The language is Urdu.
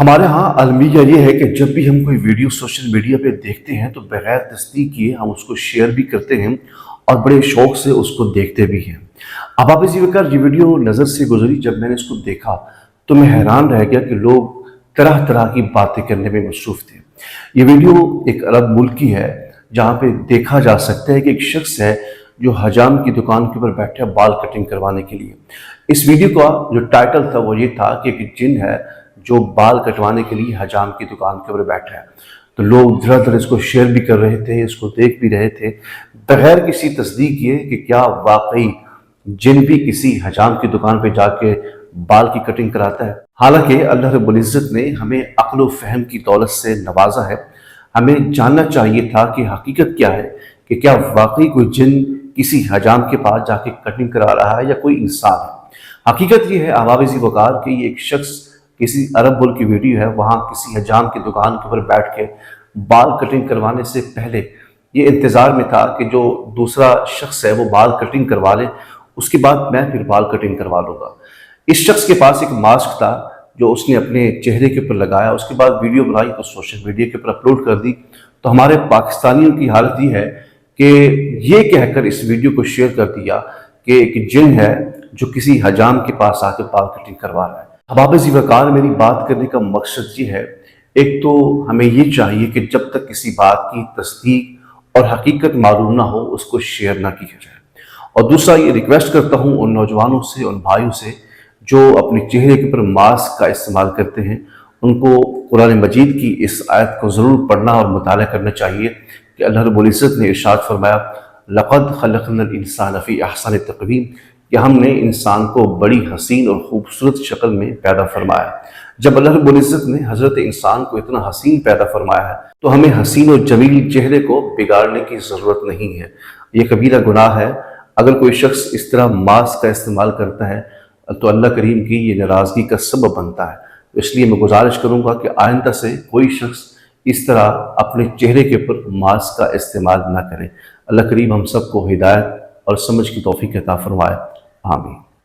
ہمارے ہاں المیہ یہ ہے کہ جب بھی ہم کوئی ویڈیو سوشل میڈیا پہ دیکھتے ہیں تو بغیر تصدیق کیے ہم اس کو شیئر بھی کرتے ہیں اور بڑے شوق سے اس کو دیکھتے بھی ہیں۔ اب آپ اسی وقت یہ ویڈیو نظر سے گزری، جب میں نے اس کو دیکھا تو میں حیران رہ گیا کہ لوگ طرح طرح کی باتیں کرنے میں مصروف تھے۔ یہ ویڈیو ایک عرب ملک کی ہے جہاں پہ دیکھا جا سکتا ہے کہ ایک شخص ہے جو حجام کی دکان کے اوپر بیٹھا ہے بال کٹنگ کروانے کے لیے۔ اس ویڈیو کا جو ٹائٹل تھا وہ یہ تھا کہ ایک جن ہے جو بال کٹوانے کے لیے حجام کی دکان کے اوپر بیٹھا ہے۔ تو لوگ دھڑ دھڑ اس کو شیئر بھی کر رہے تھے، اس کو دیکھ بھی رہے تھے، بغیر کسی تصدیق یہ کہ کیا واقعی جن بھی کسی حجام کی دکان پہ جا کے بال کی کٹنگ کراتا ہے۔ حالانکہ اللہ رب العزت نے ہمیں عقل و فہم کی دولت سے نوازا ہے، ہمیں جاننا چاہیے تھا کہ حقیقت کیا ہے، کہ کیا واقعی کوئی جن کسی حجام کے پاس جا کے کٹنگ کرا رہا ہے یا کوئی انسان ہے۔ حقیقت یہ ہے احباب ذی وقار کہ یہ ایک شخص کسی عرب ملک کی ویڈیو ہے، وہاں کسی حجام کی دکان کے اوپر بیٹھ کے بال کٹنگ کروانے سے پہلے یہ انتظار میں تھا کہ جو دوسرا شخص ہے وہ بال کٹنگ کروا لے، اس کے بعد میں پھر بال کٹنگ کروا لوں گا۔ اس شخص کے پاس ایک ماسک تھا جو اس نے اپنے چہرے کے اوپر لگایا، اس کے بعد ویڈیو بنائی تو سوشل میڈیا کے اوپر اپلوڈ کر دی۔ تو ہمارے پاکستانیوں کی حالت یہ ہے کہ یہ کہہ کر اس ویڈیو کو شیئر کر دیا کہ ایک جن ہے جو کسی حجام کے پاس آ کے بال کٹنگ کروا رہا ہے۔ احباب ذی وقار میری بات کرنے کا مقصد یہ ہے، ایک تو ہمیں یہ چاہیے کہ جب تک کسی بات کی تصدیق اور حقیقت معلوم نہ ہو اس کو شیئر نہ کیا جائے، اور دوسرا یہ ریکویسٹ کرتا ہوں ان نوجوانوں سے، ان بھائیوں سے جو اپنے چہرے کے اوپر ماسک کا استعمال کرتے ہیں، ان کو قرآن مجید کی اس آیت کو ضرور پڑھنا اور مطالعہ کرنا چاہیے کہ اللہ رب العزت نے ارشاد فرمایا لَقَدْ خَلَقْنَا الْإِنسَانَ فِي أَحْسَنِ تَقْوِيمٍ، کہ ہم نے انسان کو بڑی حسین اور خوبصورت شکل میں پیدا فرمایا۔ جب اللہ رب العزت نے حضرت انسان کو اتنا حسین پیدا فرمایا ہے تو ہمیں حسین و جمیل چہرے کو بگاڑنے کی ضرورت نہیں ہے۔ یہ کبیرہ گناہ ہے۔ اگر کوئی شخص اس طرح ماسک کا استعمال کرتا ہے تو اللہ کریم کی یہ ناراضگی کا سبب بنتا ہے۔ اس لیے میں گزارش کروں گا کہ آئندہ سے کوئی شخص اس طرح اپنے چہرے کے اوپر ماسک کا استعمال نہ کرے۔ اللہ کریم ہم سب کو ہدایت اور سمجھ کی توفیق عطا فرمائے، آمین۔